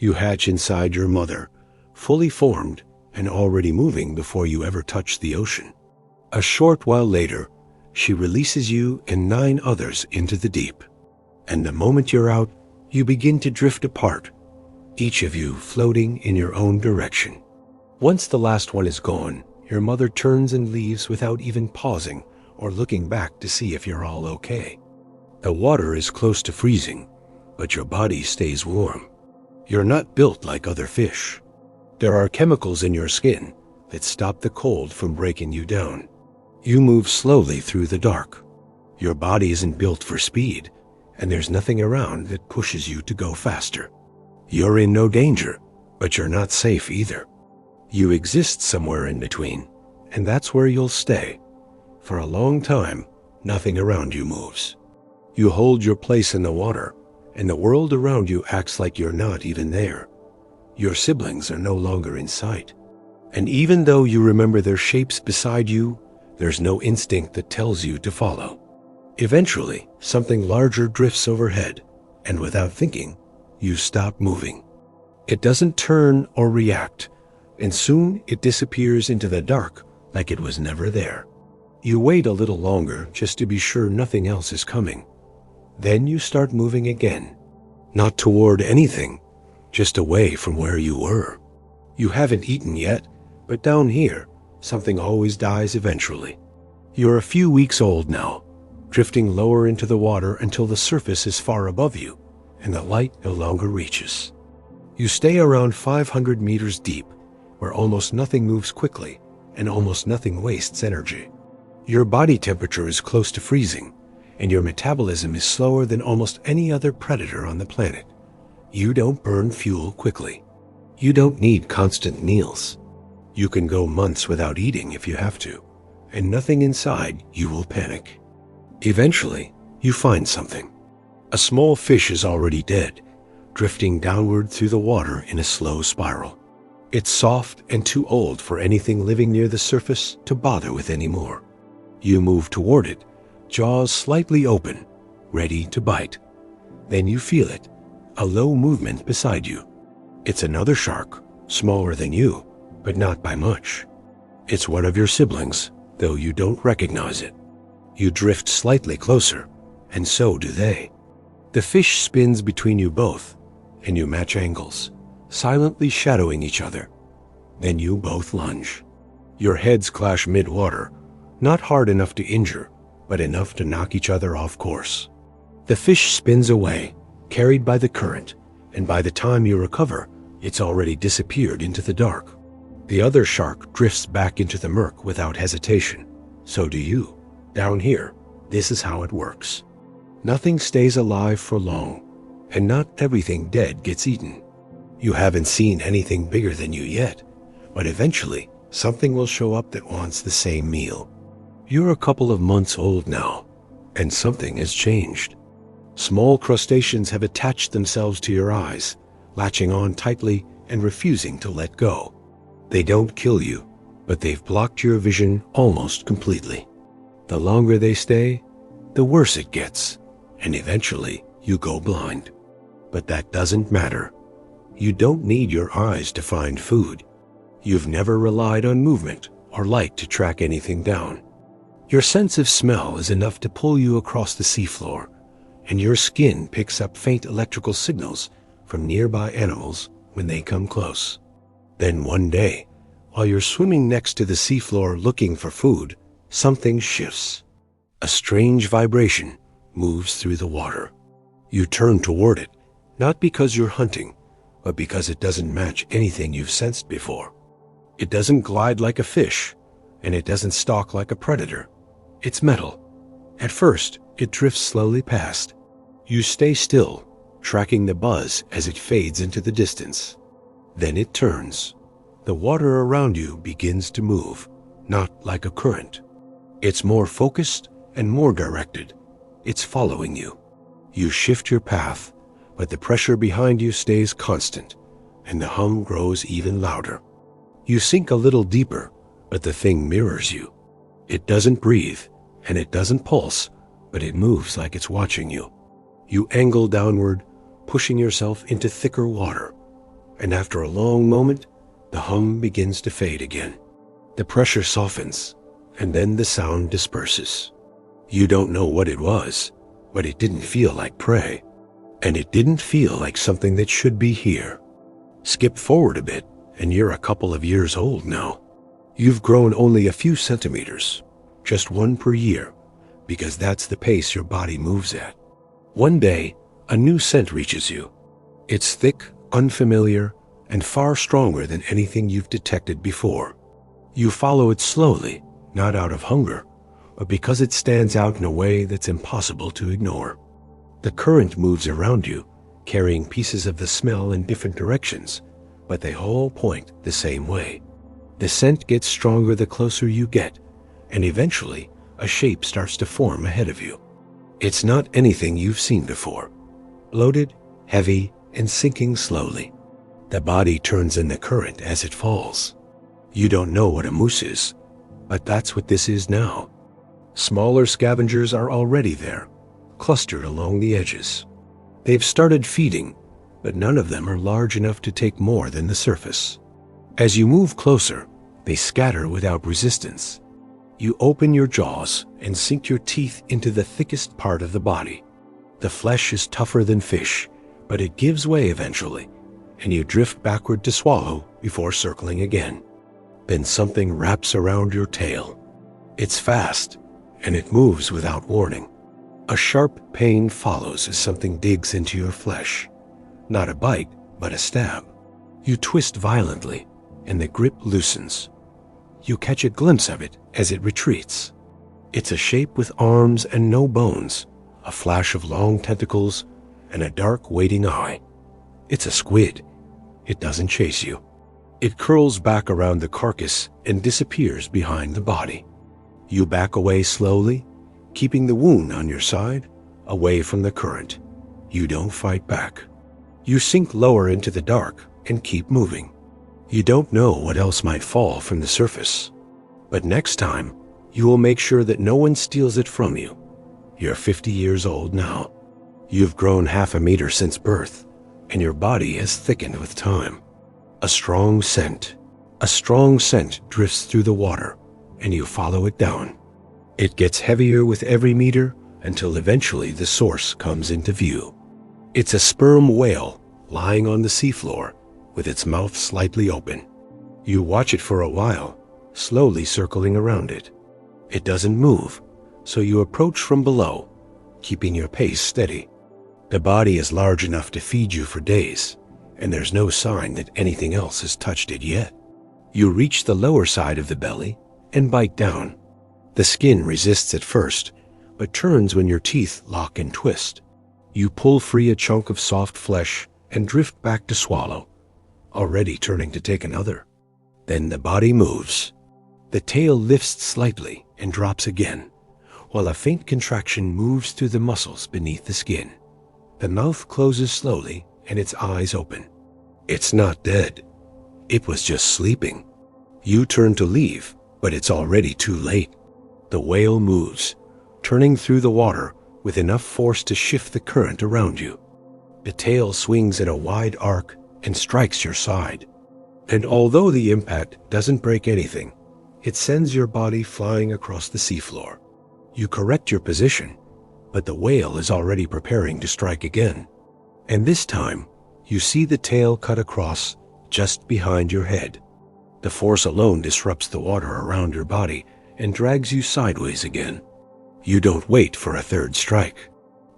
You hatch inside your mother, fully formed and already moving before you ever touch the ocean. A short while later, she releases you and 9 others into the deep. And the moment you're out, you begin to drift apart, each of you floating in your own direction. Once the last one is gone, your mother turns and leaves without even pausing or looking back to see if you're all okay. The water is close to freezing, but your body stays warm. You're not built like other fish. There are chemicals in your skin that stop the cold from breaking you down. You move slowly through the dark. Your body isn't built for speed, and there's nothing around that pushes you to go faster. You're in no danger, but you're not safe either. You exist somewhere in between, and that's where you'll stay. For a long time, nothing around you moves. You hold your place in the water, and the world around you acts like you're not even there. Your siblings are no longer in sight. And even though you remember their shapes beside you, there's no instinct that tells you to follow. Eventually, something larger drifts overhead, and without thinking, you stop moving. It doesn't turn or react, and soon it disappears into the dark like it was never there. You wait a little longer just to be sure nothing else is coming. Then you start moving again, not toward anything, just away from where you were. You haven't eaten yet, but down here, something always dies eventually. You're a few weeks old now, drifting lower into the water until the surface is far above you and the light no longer reaches. You stay around 500 meters deep, where almost nothing moves quickly and almost nothing wastes energy. Your body temperature is close to freezing, and your metabolism is slower than almost any other predator on the planet. You don't burn fuel quickly. You don't need constant meals. You can go months without eating if you have to, and nothing inside you will panic. Eventually, you find something. A small fish is already dead, drifting downward through the water in a slow spiral. It's soft and too old for anything living near the surface to bother with anymore. You move toward it, jaws slightly open, ready to bite. Then you feel it, a low movement beside you. It's another shark, smaller than you, but not by much. It's one of your siblings, though you don't recognize it. You drift slightly closer, and so do they. The fish spins between you both, and you match angles, silently shadowing each other. Then you both lunge. Your heads clash mid-water, not hard enough to injure, but enough to knock each other off course. The fish spins away, carried by the current, and by the time you recover, it's already disappeared into the dark. The other shark drifts back into the murk without hesitation. So do you. Down here, this is how it works. Nothing stays alive for long, and not everything dead gets eaten. You haven't seen anything bigger than you yet, but eventually something will show up that wants the same meal. You're a couple of months old now, and something has changed. Small crustaceans have attached themselves to your eyes, latching on tightly and refusing to let go. They don't kill you, but they've blocked your vision almost completely. The longer they stay, the worse it gets, and eventually you go blind. But that doesn't matter. You don't need your eyes to find food. You've never relied on movement or light to track anything down. Your sense of smell is enough to pull you across the seafloor, and your skin picks up faint electrical signals from nearby animals when they come close. Then one day, while you're swimming next to the seafloor looking for food, something shifts. A strange vibration moves through the water. You turn toward it, not because you're hunting, but because it doesn't match anything you've sensed before. It doesn't glide like a fish, and it doesn't stalk like a predator. It's metal. At first, it drifts slowly past. You stay still, tracking the buzz as it fades into the distance. Then it turns. The water around you begins to move, not like a current. It's more focused and more directed. It's following you. You shift your path, but the pressure behind you stays constant, and the hum grows even louder. You sink a little deeper, but the thing mirrors you. It doesn't breathe, and it doesn't pulse, but it moves like it's watching you. You angle downward, pushing yourself into thicker water, and after a long moment, the hum begins to fade again. The pressure softens, and then the sound disperses. You don't know what it was, but it didn't feel like prey, and it didn't feel like something that should be here. Skip forward a bit, and you're a couple of years old now. You've grown only a few centimeters, just one per year, because that's the pace your body moves at. One day, a new scent reaches you. It's thick, unfamiliar, and far stronger than anything you've detected before. You follow it slowly, not out of hunger, but because it stands out in a way that's impossible to ignore. The current moves around you, carrying pieces of the smell in different directions, but they all point the same way. The scent gets stronger the closer you get, and eventually a shape starts to form ahead of you. It's not anything you've seen before. Bloated, heavy, and sinking slowly. The body turns in the current as it falls. You don't know what a moose is, but that's what this is now. Smaller scavengers are already there, clustered along the edges. They've started feeding, but none of them are large enough to take more than the surface. As you move closer, they scatter without resistance. You open your jaws and sink your teeth into the thickest part of the body. The flesh is tougher than fish, but it gives way eventually, and you drift backward to swallow before circling again. Then something wraps around your tail. It's fast, and it moves without warning. A sharp pain follows as something digs into your flesh. Not a bite, but a stab. You twist violently, and the grip loosens. You catch a glimpse of it as it retreats. It's a shape with arms and no bones, a flash of long tentacles, and a dark waiting eye. It's a squid. It doesn't chase you. It curls back around the carcass and disappears behind the body. You back away slowly, keeping the wound on your side, away from the current. You don't fight back. You sink lower into the dark and keep moving. You don't know what else might fall from the surface. But next time, you will make sure that no one steals it from you. You're 50 years old now. You've grown half a meter since birth, and your body has thickened with time. A strong scent drifts through the water, and you follow it down. It gets heavier with every meter until eventually the source comes into view. It's a sperm whale lying on the seafloor with its mouth slightly open. You watch it for a while, slowly circling around it. It doesn't move, so you approach from below, keeping your pace steady. The body is large enough to feed you for days, and there's no sign that anything else has touched it yet. You reach the lower side of the belly and bite down. The skin resists at first, but turns when your teeth lock and twist. You pull free a chunk of soft flesh and drift back to swallow, already turning to take another. Then the body moves. The tail lifts slightly and drops again, while a faint contraction moves through the muscles beneath the skin. The mouth closes slowly and its eyes open. It's not dead. It was just sleeping. You turn to leave, but it's already too late. The whale moves, turning through the water with enough force to shift the current around you. The tail swings in a wide arc and strikes your side. And although the impact doesn't break anything, it sends your body flying across the seafloor. You correct your position, but the whale is already preparing to strike again. And this time, you see the tail cut across just behind your head. The force alone disrupts the water around your body and drags you sideways again. You don't wait for a third strike.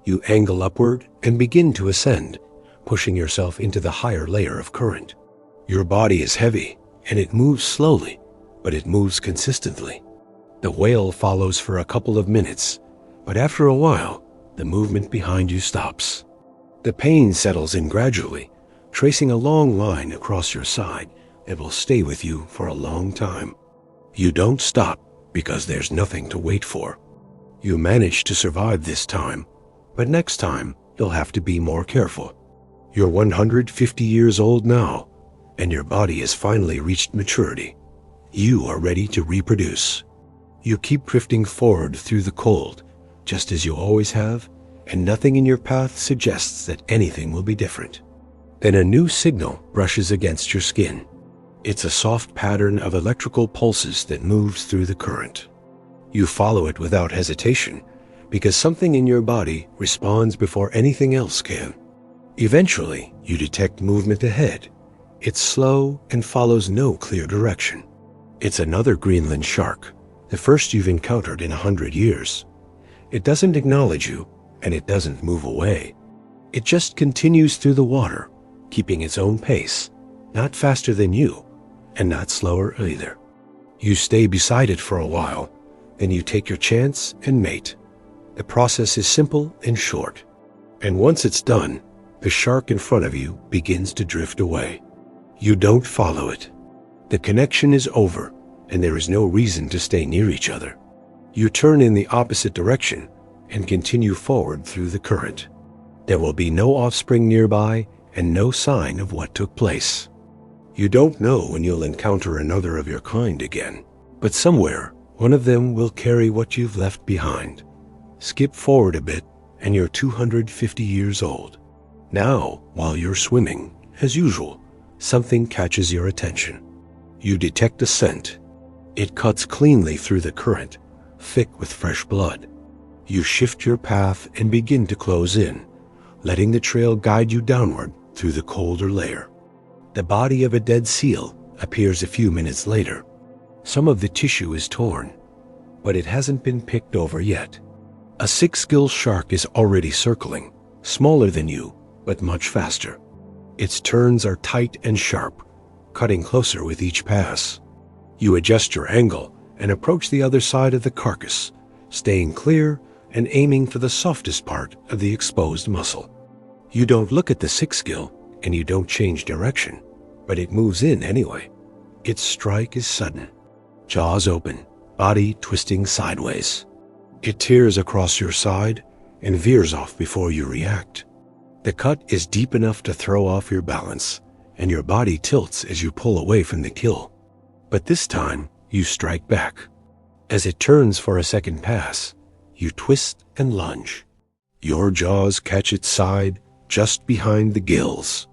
You angle upward and begin to ascend, pushing yourself into the higher layer of current. Your body is heavy, and it moves slowly, but it moves consistently. The whale follows for a couple of minutes, but after a while, the movement behind you stops. The pain settles in gradually, tracing a long line across your side that will stay with you for a long time. You don't stop because there's nothing to wait for. You manage to survive this time, but next time you'll have to be more careful. You're 150 years old now, and your body has finally reached maturity. You are ready to reproduce. You keep drifting forward through the cold, just as you always have, and nothing in your path suggests that anything will be different. Then a new signal brushes against your skin. It's a soft pattern of electrical pulses that moves through the current. You follow it without hesitation because something in your body responds before anything else can. Eventually, you detect movement ahead. It's slow and follows no clear direction. It's another Greenland shark, the first you've encountered in 100 years. It doesn't acknowledge you, and it doesn't move away. It just continues through the water, keeping its own pace, not faster than you, and not slower either. You stay beside it for a while, then you take your chance and mate. The process is simple and short. And once it's done, the shark in front of you begins to drift away. You don't follow it. The connection is over, and there is no reason to stay near each other. You turn in the opposite direction and continue forward through the current. There will be no offspring nearby and no sign of what took place. You don't know when you'll encounter another of your kind again, but somewhere one of them will carry what you've left behind. Skip forward a bit and you're 250 years old. Now, while you're swimming, as usual, something catches your attention. You detect a scent. It cuts cleanly through the current, thick with fresh blood. You shift your path and begin to close in, letting the trail guide you downward through the colder layer. The body of a dead seal appears a few minutes later. Some of the tissue is torn, but it hasn't been picked over yet. A 6-gill shark is already circling, smaller than you, but much faster. Its turns are tight and sharp, cutting closer with each pass. You adjust your angle and approach the other side of the carcass, staying clear and aiming for the softest part of the exposed muscle. You don't look at the 6-gill and you don't change direction, but it moves in anyway. Its strike is sudden. Jaws open, body twisting sideways. It tears across your side and veers off before you react. The cut is deep enough to throw off your balance, and your body tilts as you pull away from the kill. But this time, you strike back. As it turns for a second pass, you twist and lunge. Your jaws catch its side just behind the gills.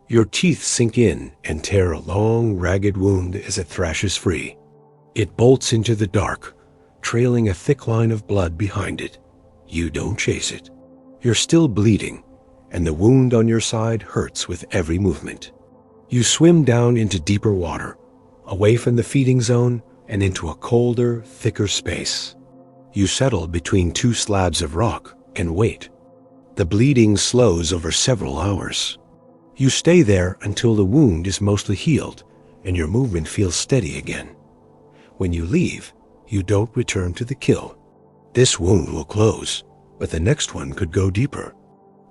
Your teeth sink in and tear a long, ragged wound as it thrashes free. It bolts into the dark, trailing a thick line of blood behind it. You don't chase it. You're still bleeding, and the wound on your side hurts with every movement. You swim down into deeper water, away from the feeding zone and into a colder, thicker space. You settle between 2 slabs of rock and wait. The bleeding slows over several hours. You stay there until the wound is mostly healed and your movement feels steady again. When you leave, you don't return to the kill. This wound will close, but the next one could go deeper.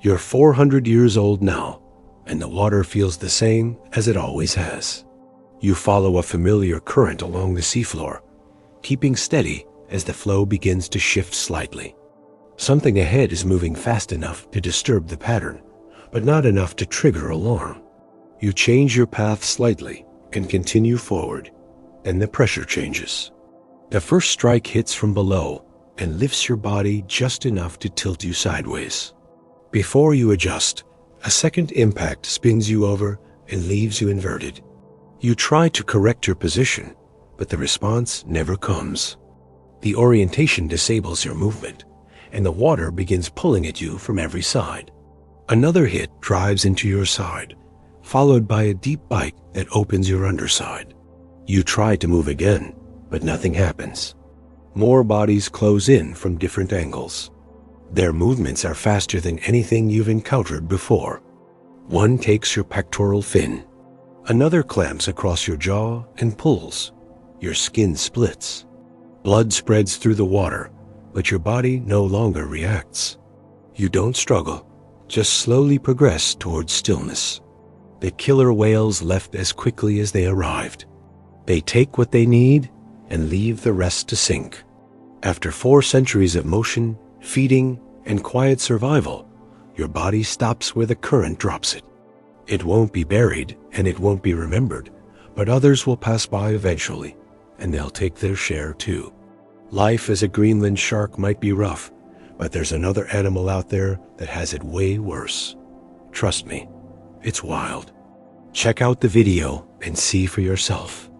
You're 400 years old now, and the water feels the same as it always has. You follow a familiar current along the seafloor, keeping steady as the flow begins to shift slightly. Something ahead is moving fast enough to disturb the pattern, but not enough to trigger alarm. You change your path slightly and continue forward, then the pressure changes. The first strike hits from below and lifts your body just enough to tilt you sideways. Before you adjust, a second impact spins you over and leaves you inverted. You try to correct your position, but the response never comes. The orientation disables your movement, and the water begins pulling at you from every side. Another hit drives into your side, followed by a deep bite that opens your underside. You try to move again, but nothing happens. More bodies close in from different angles. Their movements are faster than anything you've encountered before. One takes your pectoral fin. Another clamps across your jaw and pulls. Your skin splits. Blood spreads through the water, but your body no longer reacts. You don't struggle, just slowly progress towards stillness. The killer whales left as quickly as they arrived. They take what they need and leave the rest to sink. After 4 centuries of motion, feeding, and quiet survival, your body stops where the current drops it. It won't be buried and it won't be remembered, but others will pass by eventually, and they'll take their share too. Life as a Greenland shark might be rough, but there's another animal out there that has it way worse. Trust me, It's wild. Check out the video and see for yourself.